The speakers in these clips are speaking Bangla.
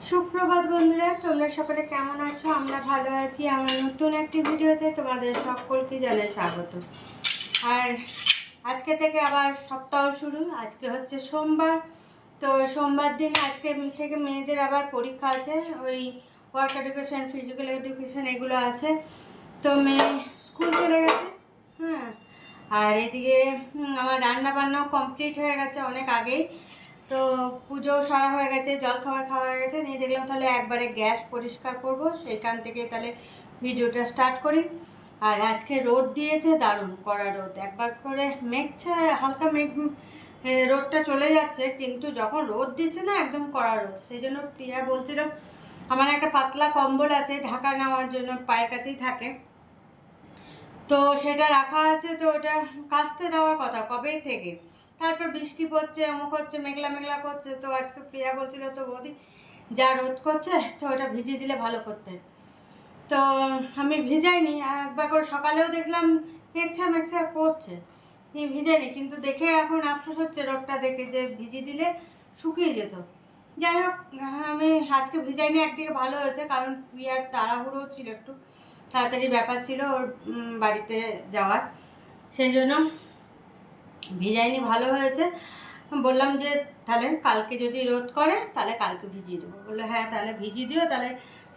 সুপ্রভাত বন্ধুরা, তোমরা সকলে কেমন আছো? আমরা ভালো আছি। আমার নতুন একটি ভিডিওতে তোমাদের সকলকে জানাই স্বাগত। আর আজকে থেকে আবার সপ্তাহ শুরু। আজকে হচ্ছে সোমবার। তো সোমবার দিন আজকে থেকে মেয়েদের আবার পরীক্ষা আছে, ওই ওয়ার্ক এডুকেশন, ফিজিক্যাল এডুকেশন এগুলো আছে। তো মেয়ে স্কুল চলে গেছে। হ্যাঁ, আর এদিকে আমার রান্না বান্নাও কমপ্লিট হয়ে গেছে অনেক আগেই। তো পুজো সারা হয়ে গেছে, জলখাবার খাওয়া হয়ে গেছে। নিয়ে দেখলাম তাহলে একবারে গ্যাস পরিষ্কার করব, সেইখান থেকে তাহলে ভিডিওটা স্টার্ট করি। আর আজকে রোদ দিয়েছে, দারুণ কড়া রোদ। একবার করে মেঘ হালকা মেঘ, রোদটা চলে যাচ্ছে, কিন্তু যখন রোদ দিচ্ছে না একদম কড়া রোদ। সেই জন্য প্রিয়া বলছিল আমার একটা পাতলা কম্বল আছে ঢাকা নেওয়ার জন্য, পায়ের কাছেই থাকে, তো সেটা রাখা আছে। তো ওটা কাচতে দেওয়ার কথা কবে থেকে, তারপর বৃষ্টি পড়ছে, অমুক হচ্ছে, মেঘলা মেঘলা করছে। তো আজকে প্রিয়া বলছিল তো বৌদি যা রোদ করছে তো ওটা ভিজিয়ে দিলে ভালো করতে। তো আমি ভিজাইনি। একবার করে সকালেও দেখলাম মেঘছা মেঘছা করছে, ভিজাইনি। কিন্তু দেখে এখন আফসোস হচ্ছে রোদটা দেখে, যে ভিজিয়ে দিলে শুকিয়ে যেত। যাই হোক, আমি আজকে ভিজাইনি। একদিকে ভালো হয়েছে, কারণ প্রিয়ার তাড়াহুড়ো ছিল, একটু তাড়াতাড়ি ব্যাপার ছিল ওর বাড়িতে যাওয়ার, সেই জন্য ভিজাইনি, ভালো হয়েছে। বললাম যে তাহলে কালকে যদি রোদ করে তাহলে কালকে ভিজিয়ে দেবো। বললো হ্যাঁ তাহলে ভিজিয়ে দিও, তাহলে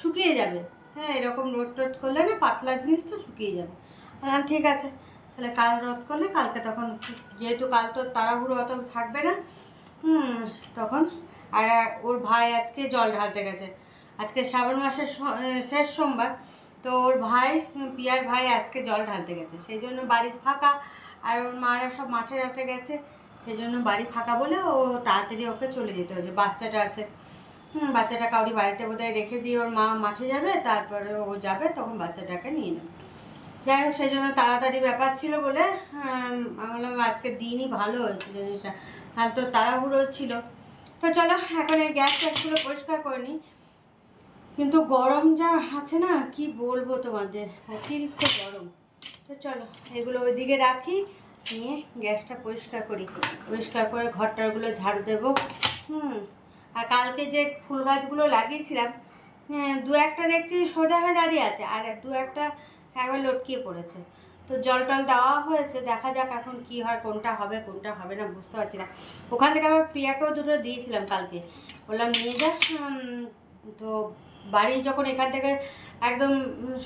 শুকিয়ে যাবে। হ্যাঁ, এরকম রোদ টোদ করলে না, পাতলা জিনিস তো শুকিয়ে যাবে। বললাম ঠিক আছে, তাহলে কাল রোদ করলে কালকে, তখন যেহেতু কাল তো তাড়াহুড়ো অত থাকবে না, তখন। আর ওর ভাই আজকে জল ঢালতে গেছে। আজকে শ্রাবণ মাসের শেষ সোমবার। তো ওর ভাই, পিয়ার ভাই আজকে জল ঢালতে গেছে, সেই জন্য বাড়ি ফাঁকা। আর ওর মারা সব মাঠে রাখতে গেছে, সেই জন্য বাড়ি ফাঁকা বলে ও তাড়াতাড়ি ওকে চলে যেতে হয়েছে। বাচ্চাটা আছে, বাচ্চাটা কাউরি বাড়িতে বোধহয় রেখে দিয়ে ওর মা মাঠে যাবে, তারপরে ও যাবে, তখন বাচ্চাটাকে নিয়ে নেবে। যাই হোক, সেই জন্য তাড়াতাড়ি ব্যাপার ছিল বলে আমি বললাম আজকে দিনই ভালো হয়েছে জিনিসটা, তাহলে তো তাড়াহুড়ো ছিল। তো চলো এখন এই গ্যাস ট্যাসগুলো পরিষ্কার করে নিই। কিন্তু গরম যা আছে না, কি বলবো তোমাদের, অতিরিক্ত গরম। তো চলো এগুলো ওইদিকে রাখি, নিয়ে গ্যাসটা পরিষ্কার করি। পরিষ্কার করে ঘরটারগুলো ঝাড়ু দেবো। আর কালকে যে ফুল গাছগুলো লাগিয়েছিলাম, দু একটা দেখছি সোজা হয়ে দাঁড়িয়ে আছে, আর দু একটা একবার লটকিয়ে পড়েছে। তো জল টল দেওয়া হয়েছে, দেখা যাক এখন কি হয়, কোনটা হবে কোনটা হবে না বুঝতে পারছি না। ওখান থেকে আবার প্রিয়াকেও দুটো দিয়েছিলাম কালকে, বললাম নিয়ে যা। তো বাড়ি যখন এখান থেকে একদম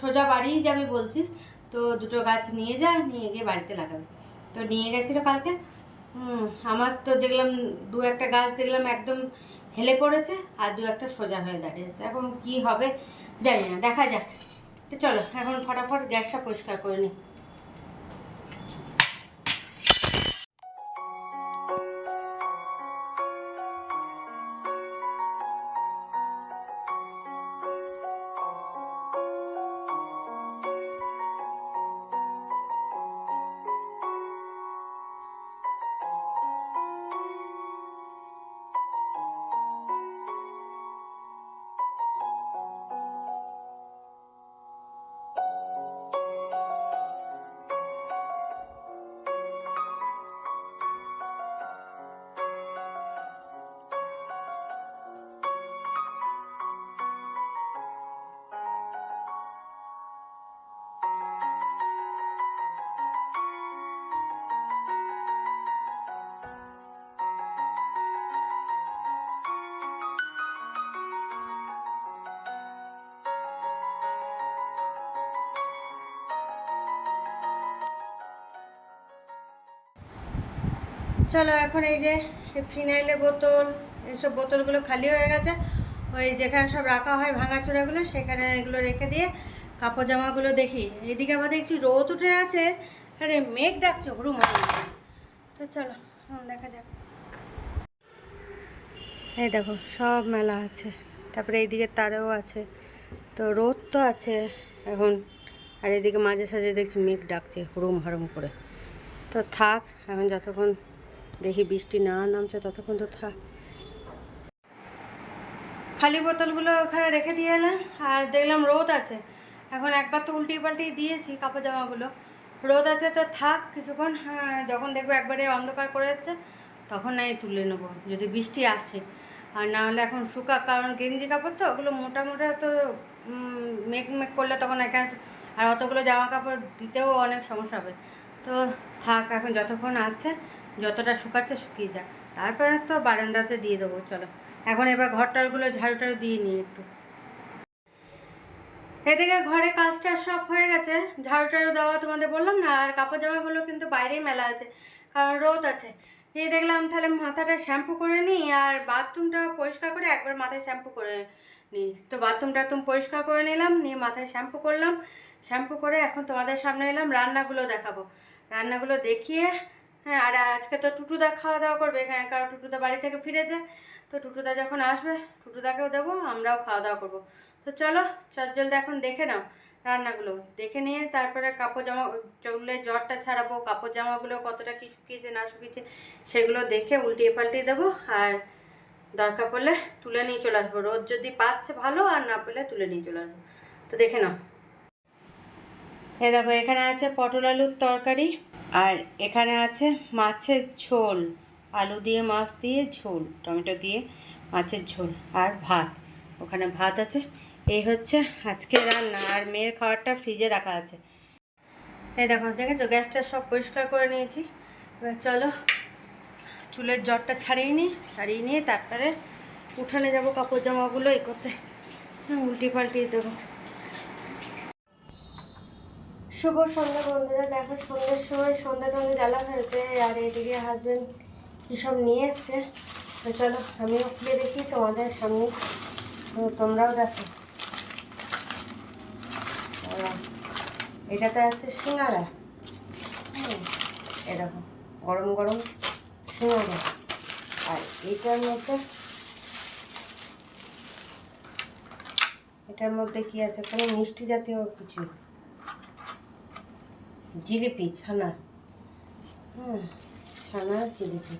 সোজা বাড়িই যাবি বলছিস, তো দুটো গাছ নিয়ে যা, নিয়ে গিয়ে বাড়িতে লাগাবে। তো নিয়ে গেছিলো কালকে। আমার তো দেখলাম দু একটা গাছ দেখলাম একদম হেলে পড়েছে, আর দু একটা সোজা হয়ে দাঁড়িয়েছে। এখন কি হবে জানি না, দেখা যাক। তো চলো এখন ফটাফট গ্যাসটা পরিষ্কার করে নিই। চলো এখন এই যে ফিনাইলের বোতল, এইসব বোতলগুলো খালি হয়ে গেছে। ওই যেখানে সব রাখা হয় ভাঙাচোরাগুলো, সেখানে এগুলো রেখে দিয়ে কাপড় জামাগুলো দেখি। এদিকে আবার দেখছি রোদ উঠে আছে, আরে মেঘ ডাকছে হুড়ুম হুড়ুম। তো চলো দেখা যাক। এই দেখো সব মেলা আছে, তারপরে এইদিকে তারেও আছে। তো রোদ তো আছে এখন, আর এদিকে মাঝে সাঝে দেখছি মেঘ ডাকছে হুড়ুম হাড়ুম করে। তো থাক এখন, যতক্ষণ দেখি বৃষ্টি না নামছে ততক্ষণ তো থাক। খালি বোতলগুলো ওখানে রেখে দিয়ে এলাম, আর দেখলাম রোদ আছে। এখন একবার তো উল্টিয়ে পাল্টিয়ে দিয়েছি কাপড় জামাগুলো, রোদ আছে তো থাক কিছুক্ষণ। যখন দেখবো একবারে অন্ধকার করে যাচ্ছে তখন নাই তুলে নেবো, যদি বৃষ্টি আসে। আর না হলে এখন শুকা, কারণ গেঞ্জি কাপড় তো ওগুলো মোটা মোটা তো মেক মেক করলে তখন একা, আর অতগুলো জামা কাপড় দিতেও অনেক সমস্যা হবে। তো থাক, এখন যতক্ষণ আছে যতটা শুকাচ্ছে শুকিয়ে যাক, তারপরে তো বারান্দাতে দিয়ে দেবো। চলো এখন এবার ঘরটারগুলো ঝাড়ু টাড়ু দিয়ে নিই একটু। এদিকে ঘরে কাজটা সব হয়ে গেছে, ঝাড়ু টাড়ু দেওয়া তোমাদের বললাম না, আর কাপড় জামাগুলো কিন্তু বাইরেই মেলা আছে কারণ রোদ আছে। এই দেখলাম তাহলে মাথাটা শ্যাম্পু করে নিই আর বাথরুমটা পরিষ্কার করে একবার মাথায় শ্যাম্পু করে নিই। তো বাথরুমটা পরিষ্কার করে নিলাম, নিয়ে মাথায় শ্যাম্পু করলাম। শ্যাম্পু করে এখন তোমাদের সামনে এলাম, রান্নাগুলো দেখাবো। রান্নাগুলো দেখিয়ে, হ্যাঁ, আর আজকে তো টুটুদা খাওয়া দাওয়া করবে এখানে, কারণ টুটুদা বাড়ি থেকে ফিরেছে। তো টুটুদা যখন আসবে টুটুদাকেও দেবো, আমরাও খাওয়া দাওয়া করবো। তো চলো চটজলদি এখন দেখে নাও রান্নাগুলো, দেখে নিয়ে তারপরে কাপড় জামা চুলে জ্বরটা ছাড়াবো, কাপড় জামাগুলো কতটা কি শুকিয়েছে না শুকিয়েছে সেগুলো দেখে উল্টিয়ে পাল্টিয়ে দেবো। আর দরকার পড়লে তুলে নিয়ে চলে আসবো, রোদ যদি পাচ্ছে ভালো, আর না পেলে তুলে নিয়ে চলে আসবো। তো দেখে নাও। এ দেখো, এখানে আছে পটল আলুর তরকারি, আর এখানে আছে মাছের ঝোল, আলু দিয়ে মাছ দিয়ে ঝোল, টমেটো দিয়ে মাছের ঝোল, আর ভাত। ওখানে ভাত আছে। এই হচ্ছে আজকে রান্না, আর মেয়ের খাবারটা ফ্রিজে রাখা আছে। এই দেখো, দেখেছো গ্যাসটা সব পরিষ্কার করে নিয়েছি। এবার চলো চুলের জ্বরটা ছাড়িয়ে নিয়ে তারপরে উঠানে যাবো কাপড় জামাগুলো এই করতে, উল্টি পাল্টিয়ে দেবো। শুভ সন্ধ্যা বন্ধুরা, দেখো সন্ধ্যের সময় সন্ধ্যা জ্বালা হয়েছে, আর এদিকে হাজবেন্ড কী সব নিয়ে এসছে। তো চলো আমিও খুলে দেখি তোমাদের সামনে, তোমরাও দেখো। এটাতে আছে সিঙ্গারা, এরকম গরম গরম সিঙ্গারা। আর এটার মধ্যে কি আছে, কোনো মিষ্টি জাতীয় কিছু, জিলিপি ছানা, ছানার জিলিপি,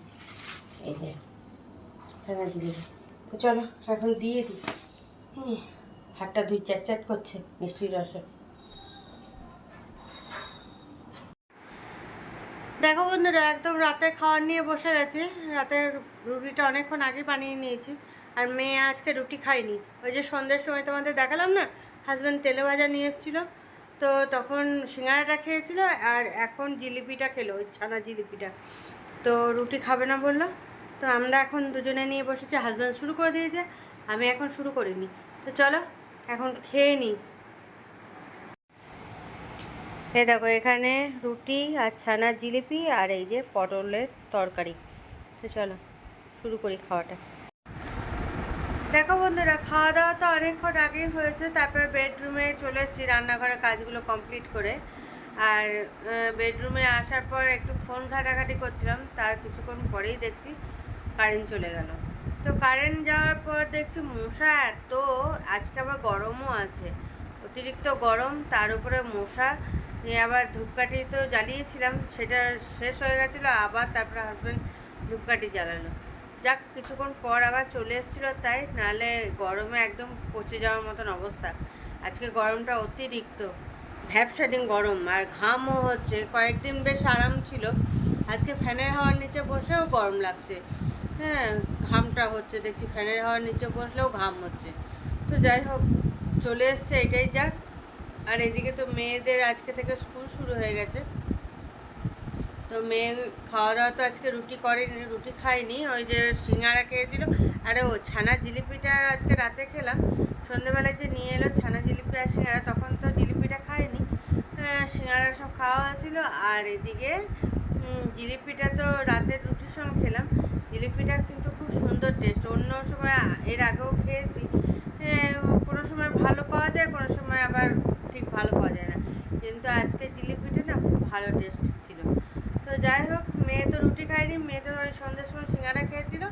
এই যে ছানার জিলিপি। তো চলো এখন দিয়ে দিই। হাতটা দুই চ্যাট করছে মিষ্টির রসে। দেখো বন্ধুরা, একদম রাতে খাওয়ার নিয়ে বসে গেছি। রাতের রুটিটা অনেকক্ষণ আগে বানিয়ে নিয়েছি, আর মেয়ে আজকে রুটি খায়নি। ওই যে সন্ধ্যের সময় তোমাদের দেখালাম না, হাজব্যান্ড তেলে ভাজা নিয়ে এসেছিলো, তো তখন সিঙ্গারাটা খেয়েছিল, আর এখন জিলিপিটা খেলো, ওই ছানা জিলিপিটা। তো রুটি খাবে না বললো। তো আমরা এখন দুজনে নিয়ে বসেছি, হাজব্যান্ড শুরু করে দিয়েছে, আমি এখন শুরু করিনি। তো চলো এখন খেয়ে নিই। এই দেখো, এখানে রুটি আর ছানার জিলিপি, আর এই যে পটলের তরকারি। তো চলো শুরু করি খাওয়াটা। দেখো বন্ধুরা, খাওয়া দাওয়া তো অনেকক্ষণ আগেই হয়েছে, তারপর বেডরুমে চলে এসেছি রান্নাঘরের কাজগুলো কমপ্লিট করে। আর বেডরুমে আসার পর একটু ফোন ঘাটাঘাটি করছিলাম, তার কিছুক্ষণ পরেই দেখছি কারেন্ট চলে গেল। তো কারেন্ট যাওয়ার পর দেখছি মশা এত, আজকে আবার গরমও আছে, অতিরিক্ত গরম, তার উপরে মশা। নিয়ে আবার ধূপকাঠি তো জ্বালিয়েছিলাম, সেটা শেষ হয়ে গেছিলো, আবার তারপরে হাজব্যান্ড ধূপকাঠি জ্বালালো। যাক, কিছুক্ষণ পর আবার চলে এসেছিলো, তাই নাহলে গরমে একদম পচে যাওয়ার মতন অবস্থা। আজকে গরমটা অতিরিক্ত ভ্যাপসাডিং গরম, আর ঘামও হচ্ছে। কয়েকদিন বেশ আরাম ছিল, আজকে ফ্যানের হাওয়ার নিচে বসেও গরম লাগছে। হ্যাঁ, ঘামটা হচ্ছে, দেখছি ফ্যানের হাওয়ার নিচে বসলেও ঘাম হচ্ছে। তো যাই হোক, চলে এসছে, এটাই যাক। আর এদিকে তো মেয়েদের আজকে থেকে স্কুল শুরু হয়ে গেছে। তো মেয়ে খাওয়া দাওয়া তো আজকে রুটি খাইনি, ওই যে সিঙ্গারা খেয়েছিল। আরে ও ছানা জিলিপিটা আজকে রাতে খেলাম, সন্ধ্যেবেলায় যে নিয়ে এলো ছানা জিলিপি আর সিঙ্গারা, তখন তো জিলিপিটা খাইনি, সিঙ্গারা সব খাওয়া হয়েছিল। আর এদিকে জিলিপিটা তো রাতের রুটির সঙ্গে খেলাম। জিলিপিটা কিন্তু খুব সুন্দর টেস্ট, অন্য সময় এর আগেও খেয়েছি, কোনো সময় ভালো পাওয়া যায়, কোনো সময় আবার ঠিক ভালো পাওয়া যায় না, কিন্তু আজকে জিলিপিটা না খুব ভালো টেস্ট ছিল। তো যাই হোক, মেয়ে তো রুটি খায়নি, মেয়ে তো ওই সন্ধ্যের সময় সিঙ্গারা খেয়েছিল,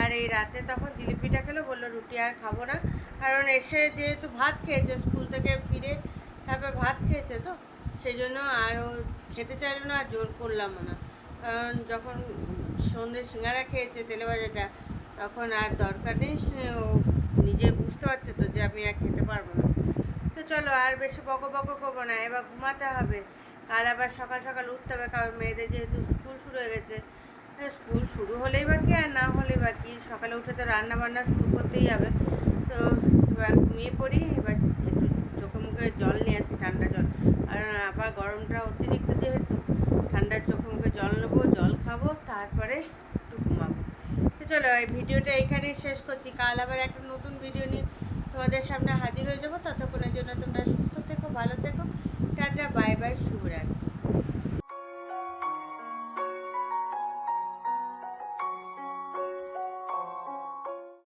আর এই রাতে তখন জিলিপিটা খেলো, বললো রুটি আর খাবো না, কারণ এসে যেহেতু ভাত খেয়েছে স্কুল থেকে ফিরে, তারপর ভাত খেয়েছে, তো সেই জন্য আর ও খেতে চাইলো না, আর জোর করলামও না, কারণ যখন সন্ধ্যে সিঙ্গারা খেয়েছে তেলে ভাজাটা, তখন আর দরকার নেই, ও নিজে বুঝতে পারছে তো যে আমি আর খেতে পারবো না। তো চলো আর বেশি বকো করবো না, এবার ঘুমাতে হবে, কাল আবার সকাল সকাল উঠতে হবে, কারণ মেয়েদের যেহেতু স্কুল শুরু হয়ে গেছে। স্কুল শুরু হলেই বা কি আর না হলেই বা কি, সকালে উঠে তো রান্না বান্না শুরু করতেই হবে। তো এবার ঘুমিয়ে পড়ি, এবার একটু চোখে মুখে জল নিয়ে আসি, ঠান্ডা জল। আর আবার গরমটা অতিরিক্ত যেহেতু, ঠান্ডার চোখে মুখে জল নেবো, জল খাবো, তারপরে একটু ঘুমাবো। তো চলো এই ভিডিওটা এখানেই শেষ করছি। কাল আবার একটা নতুন ভিডিও নিয়ে তোমাদের সামনে হাজির হয়ে যাবো। ততক্ষণের জন্য তোমরা সুস্থ থেকো, ভালো থেকো। টাটা, বাই বাই, শুভরাত্রি।